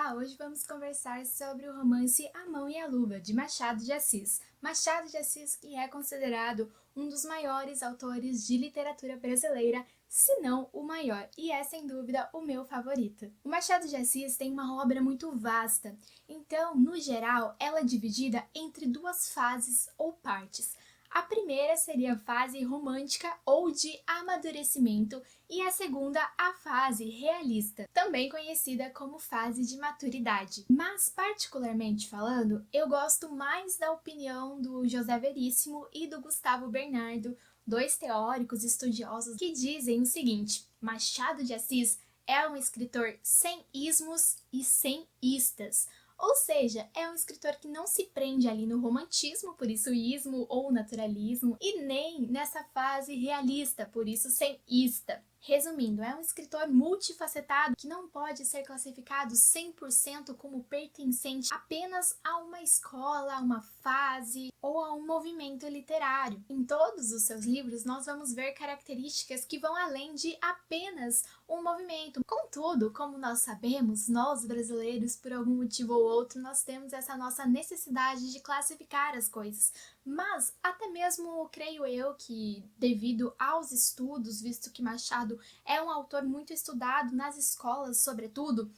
Olá, hoje vamos conversar sobre o romance A Mão e a Luva, de Machado de Assis. Machado de Assis, que é considerado um dos maiores autores de literatura brasileira, se não o maior, e é sem dúvida o meu favorito. O Machado de Assis tem uma obra muito vasta, então, no geral, ela é dividida entre duas fases ou partes. A primeira seria a fase romântica ou de amadurecimento e a segunda a fase realista, também conhecida como fase de maturidade. Mas, particularmente falando, eu gosto mais da opinião do José Veríssimo e do Gustavo Bernardo, dois teóricos estudiosos que dizem o seguinte: Machado de Assis é um escritor sem ismos e sem istas. Ou seja, é um escritor que não se prende ali no romantismo, por isso ismo ou naturalismo, e nem nessa fase realista, por isso sem ista. Resumindo, é um escritor multifacetado que não pode ser classificado 100% como pertencente apenas a uma escola, a uma fase ou a um movimento literário. Em todos os seus livros, nós vamos ver características que vão além de apenas um movimento. Contudo, como nós sabemos, nós brasileiros, por algum motivo ou outro, nós temos essa nossa necessidade de classificar as coisas. Mas, até mesmo creio eu que, devido aos estudos, visto que Machado é um autor muito estudado nas escolas, sobretudo,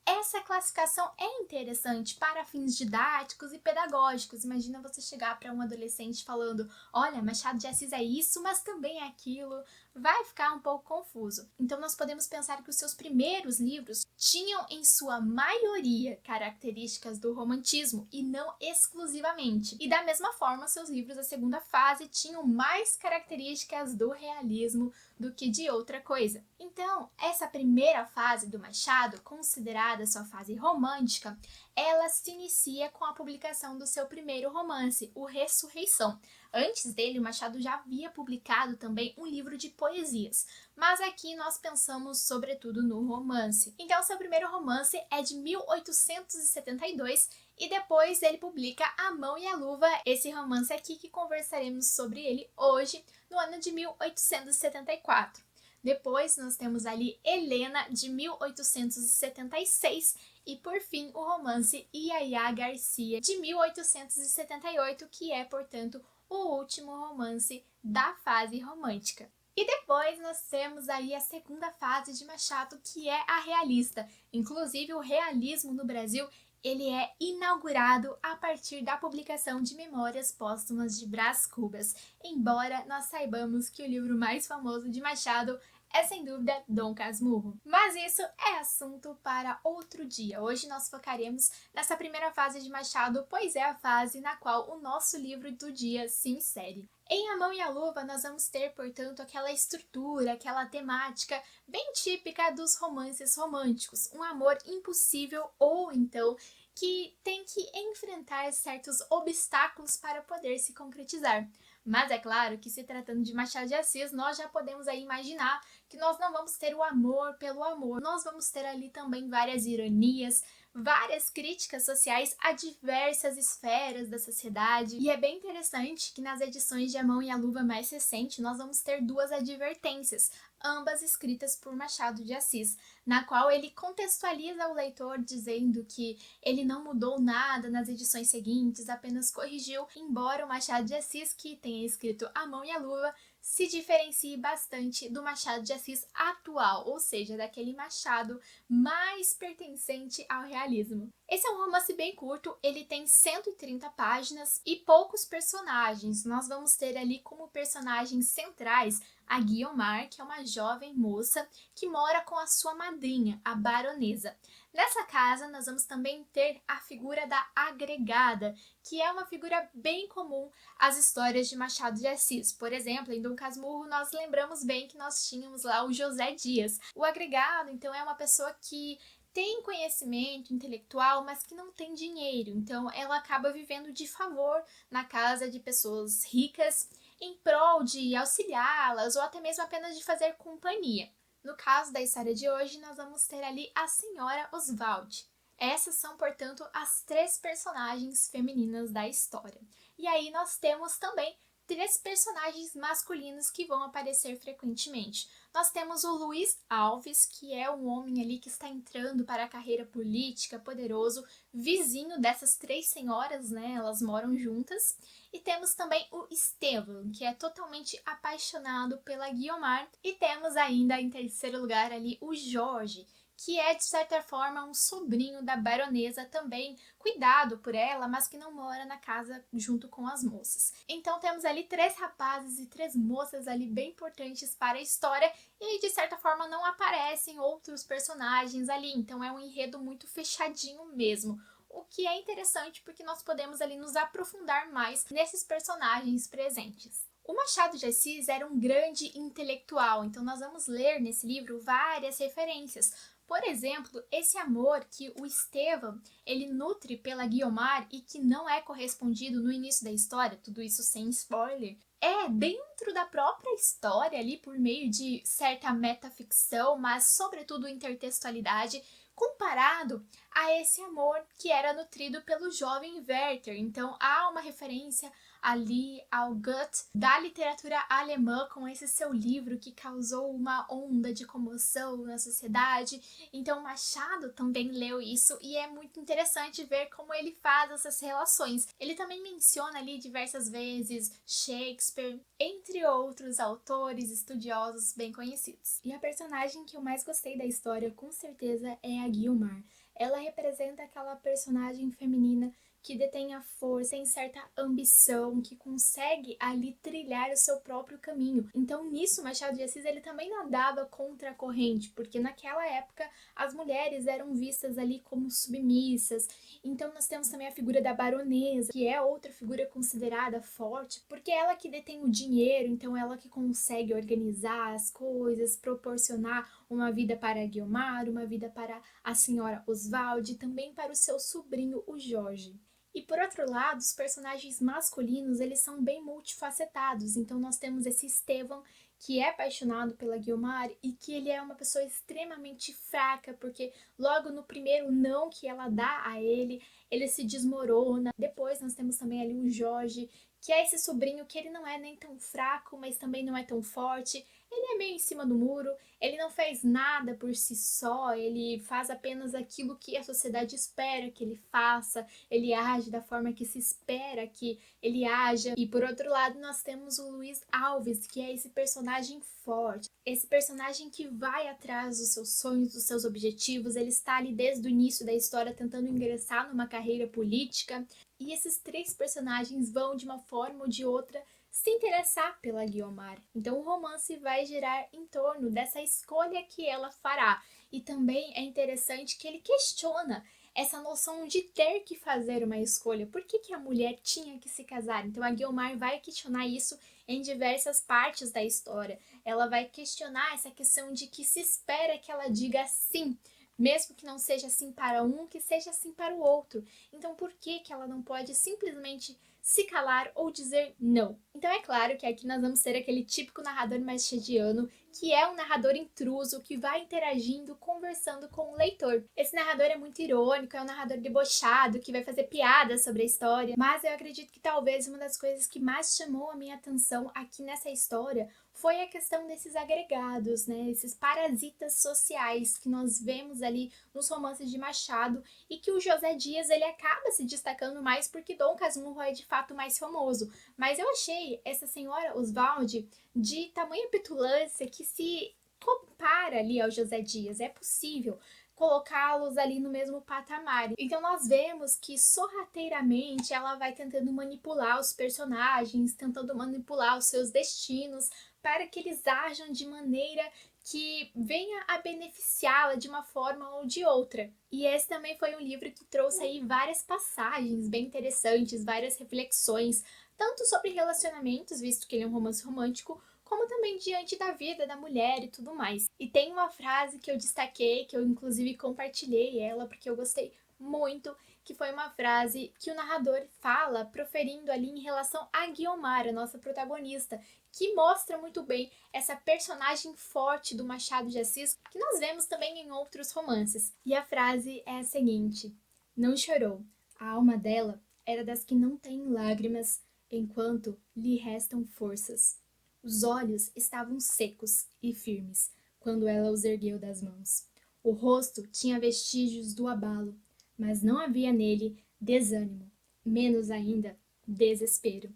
essa classificação é interessante para fins didáticos e pedagógicos. Imagina você chegar para um adolescente falando: olha, Machado de Assis é isso, mas também é aquilo. Vai ficar um pouco confuso. Então, nós podemos pensar que os seus primeiros livros tinham, em sua maioria, características do romantismo e não exclusivamente. E, da mesma forma, seus livros da segunda fase tinham mais características do realismo do que de outra coisa. Então, essa primeira fase do Machado, considerada sua fase romântica, ela se inicia com a publicação do seu primeiro romance, o Ressurreição. Antes dele, o Machado já havia publicado também um livro de poesias, mas aqui nós pensamos sobretudo no romance. Então, seu primeiro romance é de 1872 e depois ele publica A Mão e a Luva, esse romance aqui que conversaremos sobre ele hoje, no ano de 1874. Depois nós temos ali Helena, de 1876, e por fim o romance Iaiá Garcia, de 1878, que é, portanto, o último romance da fase romântica. E depois nós temos aí a segunda fase de Machado, que é a realista. Inclusive, o realismo no Brasil ele é inaugurado a partir da publicação de Memórias Póstumas de Brás Cubas, embora nós saibamos que o livro mais famoso de Machado é sem dúvida Dom Casmurro. Mas isso é assunto para outro dia. Hoje nós focaremos nessa primeira fase de Machado, pois é a fase na qual o nosso livro do dia se insere. Em A Mão e a Luva, nós vamos ter, portanto, aquela estrutura, aquela temática bem típica dos romances românticos. Um amor impossível ou, então, que tem que enfrentar certos obstáculos para poder se concretizar. Mas é claro que, se tratando de Machado de Assis, nós já podemos aí imaginar que nós não vamos ter o amor pelo amor. Nós vamos ter ali também várias ironias, várias críticas sociais a diversas esferas da sociedade. E é bem interessante que nas edições de A Mão e a Luva mais recente, nós vamos ter duas advertências, ambas escritas por Machado de Assis, na qual ele contextualiza o leitor dizendo que ele não mudou nada nas edições seguintes, apenas corrigiu, embora o Machado de Assis, que tenha escrito A Mão e a Luva, se diferencie bastante do Machado de Assis atual, ou seja, daquele Machado mais pertencente ao realismo. Esse é um romance bem curto, ele tem 130 páginas e poucos personagens. Nós vamos ter ali como personagens centrais a Guiomar, que é uma jovem moça que mora com a sua madrinha, a baronesa. Nessa casa, nós vamos também ter a figura da agregada, que é uma figura bem comum às histórias de Machado de Assis. Por exemplo, em Dom Casmurro, nós lembramos bem que nós tínhamos lá o José Dias. O agregado, então, é uma pessoa que tem conhecimento intelectual, mas que não tem dinheiro. Então, ela acaba vivendo de favor na casa de pessoas ricas em prol de auxiliá-las ou até mesmo apenas de fazer companhia. No caso da história de hoje, nós vamos ter ali a senhora Oswald. Essas são, portanto, as três personagens femininas da história. E aí nós temos também três personagens masculinos que vão aparecer frequentemente. Nós temos o Luiz Alves, que é um homem ali que está entrando para a carreira política, poderoso, vizinho dessas três senhoras, né? Elas moram juntas. E temos também o Estevam, que é totalmente apaixonado pela Guiomar. E temos ainda, em terceiro lugar, ali o Jorge, que é, de certa forma, um sobrinho da baronesa também, cuidado por ela, mas que não mora na casa junto com as moças. Então temos ali três rapazes e três moças ali bem importantes para a história e, de certa forma, não aparecem outros personagens ali, então é um enredo muito fechadinho mesmo. O que é interessante porque nós podemos ali nos aprofundar mais nesses personagens presentes. O Machado de Assis era um grande intelectual, então nós vamos ler nesse livro várias referências. Por exemplo, esse amor que o Estevam ele nutre pela Guiomar e que não é correspondido no início da história, tudo isso sem spoiler, é dentro da própria história ali por meio de certa metaficção, mas sobretudo intertextualidade, comparado a esse amor que era nutrido pelo jovem Werther. Então há uma referência ali ao Goethe da literatura alemã com esse seu livro que causou uma onda de comoção na sociedade. Então Machado também leu isso e é muito interessante ver como ele faz essas relações. Ele também menciona ali diversas vezes Shakespeare, entre outros autores estudiosos bem conhecidos. E a personagem que eu mais gostei da história, com certeza, é a Guiomar. Ela representa aquela personagem feminina que detém a força, tem certa ambição, que consegue ali trilhar o seu próprio caminho. Então, nisso, Machado de Assis ele também nadava contra a corrente, porque naquela época as mulheres eram vistas ali como submissas. Então, nós temos também a figura da baronesa, que é outra figura considerada forte, porque ela que detém o dinheiro, então ela que consegue organizar as coisas, proporcionar uma vida para a Guiomar, uma vida para a senhora Oswald e também para o seu sobrinho, o Jorge. E por outro lado, os personagens masculinos, eles são bem multifacetados. Então nós temos esse Estevam, que é apaixonado pela Guiomar e que ele é uma pessoa extremamente fraca, porque logo no primeiro não que ela dá a ele se desmorona. Depois nós temos também ali o Jorge, que é esse sobrinho que ele não é nem tão fraco, mas também não é tão forte. Ele é meio em cima do muro, ele não faz nada por si só, ele faz apenas aquilo que a sociedade espera que ele faça, ele age da forma que se espera que ele haja. E por outro lado, nós temos o Luiz Alves, que é esse personagem forte, esse personagem que vai atrás dos seus sonhos, dos seus objetivos, ele está ali desde o início da história tentando ingressar numa carreira política. E esses três personagens vão, de uma forma ou de outra, se interessar pela Guiomar. Então o romance vai girar em torno dessa escolha que ela fará. E também é interessante que ele questiona essa noção de ter que fazer uma escolha. Por que a mulher tinha que se casar? Então a Guiomar vai questionar isso em diversas partes da história. Ela vai questionar essa questão de que se espera que ela diga sim, mesmo que não seja assim para um, que seja assim para o outro. Então por que ela não pode simplesmente se calar ou dizer não? Então é claro que aqui nós vamos ter aquele típico narrador machadiano, que é um narrador intruso que vai interagindo, conversando com o leitor. Esse narrador é muito irônico, é um narrador debochado, que vai fazer piadas sobre a história, mas eu acredito que talvez uma das coisas que mais chamou a minha atenção aqui nessa história foi a questão desses agregados, né? Esses parasitas sociais que nós vemos ali nos romances de Machado e que o José Dias ele acaba se destacando mais porque Dom Casmurro é de fato mais famoso. Mas eu achei essa senhora Oswald de tamanha petulância que se compara ali ao José Dias. É possível colocá-los ali no mesmo patamar. Então nós vemos que sorrateiramente ela vai tentando manipular os personagens, tentando manipular os seus destinos para que eles ajam de maneira que venha a beneficiá-la de uma forma ou de outra. E esse também foi um livro que trouxe aí várias passagens bem interessantes, várias reflexões, tanto sobre relacionamentos, visto que ele é um romance romântico, como também diante da vida da mulher e tudo mais. E tem uma frase que eu destaquei, que eu inclusive compartilhei ela porque eu gostei muito, que foi uma frase que o narrador fala, proferindo ali em relação a Guiomar, a nossa protagonista, que mostra muito bem essa personagem forte do Machado de Assis, que nós vemos também em outros romances. E a frase é a seguinte: não chorou, a alma dela era das que não têm lágrimas, enquanto lhe restam forças. Os olhos estavam secos e firmes quando ela os ergueu das mãos. O rosto tinha vestígios do abalo, mas não havia nele desânimo, menos ainda desespero.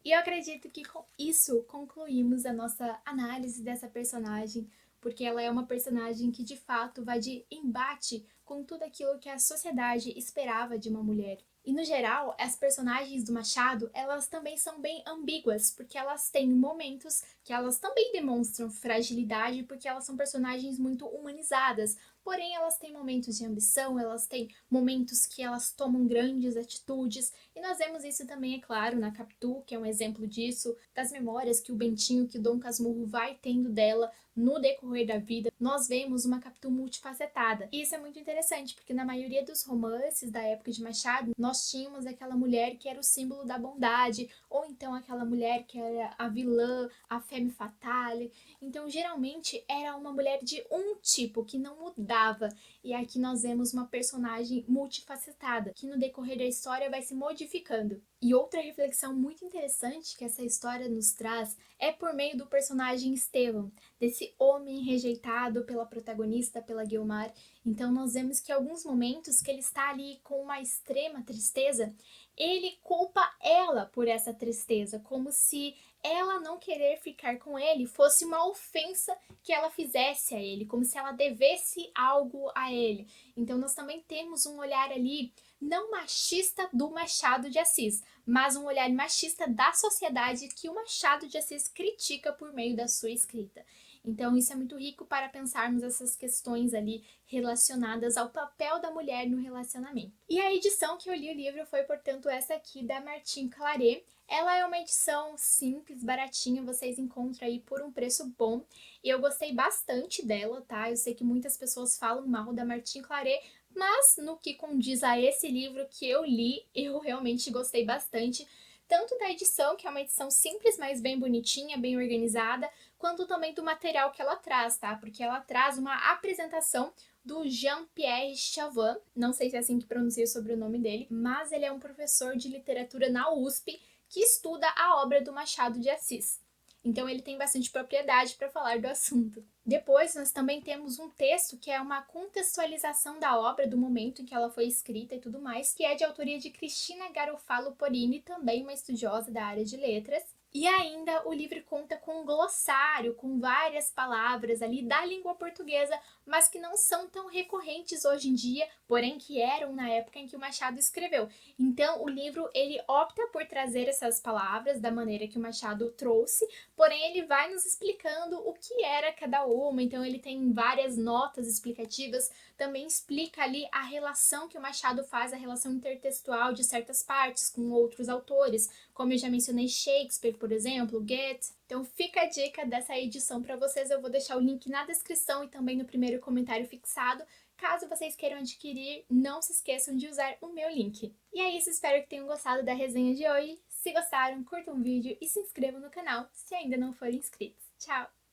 E eu acredito que com isso concluímos a nossa análise dessa personagem, porque ela é uma personagem que de fato vai de embate com tudo aquilo que a sociedade esperava de uma mulher. E no geral, as personagens do Machado, elas também são bem ambíguas, porque elas têm momentos que elas também demonstram fragilidade, porque elas são personagens muito humanizadas. Porém, elas têm momentos de ambição, elas têm momentos que elas tomam grandes atitudes, e nós vemos isso também, é claro, na Capitu, que é um exemplo disso, das memórias que o Bentinho, que o Dom Casmurro vai tendo dela no decorrer da vida. Nós vemos uma Capitu multifacetada. E isso é muito interessante, porque na maioria dos romances da época de Machado, nós tínhamos aquela mulher que era o símbolo da bondade, ou então aquela mulher que era a vilã, a femme fatale. Então, geralmente, era uma mulher de um tipo, que não mudava. E aqui nós vemos uma personagem multifacetada, que no decorrer da história vai se modificando. E outra reflexão muito interessante que essa história nos traz é por meio do personagem Estevão, desse homem rejeitado pela protagonista, pela Guiomar. Então nós vemos que em alguns momentos que ele está ali com uma extrema tristeza, ele culpa ela por essa tristeza, como se ela não querer ficar com ele fosse uma ofensa que ela fizesse a ele, como se ela devesse algo a ele. Então nós também temos um olhar ali não machista do Machado de Assis, mas um olhar machista da sociedade que o Machado de Assis critica por meio da sua escrita. Então isso é muito rico para pensarmos essas questões ali relacionadas ao papel da mulher no relacionamento. E a edição que eu li o livro foi, portanto, essa aqui da Martin Claret. Ela é uma edição simples, baratinha, vocês encontram aí por um preço bom. E eu gostei bastante dela, tá? Eu sei que muitas pessoas falam mal da Martin Claret, mas no que condiz a esse livro que eu li, eu realmente gostei bastante. Tanto da edição, que é uma edição simples, mas bem bonitinha, bem organizada, quanto também do material que ela traz, tá? Porque ela traz uma apresentação do Jean-Pierre Chavin, não sei se é assim que pronuncia sobre o nome dele, mas ele é um professor de literatura na USP que estuda a obra do Machado de Assis. Então ele tem bastante propriedade para falar do assunto. Depois nós também temos um texto que é uma contextualização da obra, do momento em que ela foi escrita e tudo mais, que é de autoria de Cristina Garofalo Porini, também uma estudiosa da área de letras. E ainda o livro conta com um glossário, com várias palavras ali da língua portuguesa, mas que não são tão recorrentes hoje em dia, porém que eram na época em que o Machado escreveu. Então o livro ele opta por trazer essas palavras da maneira que o Machado trouxe, porém ele vai nos explicando o que era cada uma, então ele tem várias notas explicativas, também explica ali a relação que o Machado faz, a relação intertextual de certas partes com outros autores, como eu já mencionei Shakespeare, por exemplo, Goethe. Então fica a dica dessa edição para vocês, eu vou deixar o link na descrição e também no primeiro comentário fixado. Caso vocês queiram adquirir, não se esqueçam de usar o meu link. E é isso, espero que tenham gostado da resenha de hoje. Se gostaram, curtam o vídeo e se inscrevam no canal se ainda não forem inscritos. Tchau!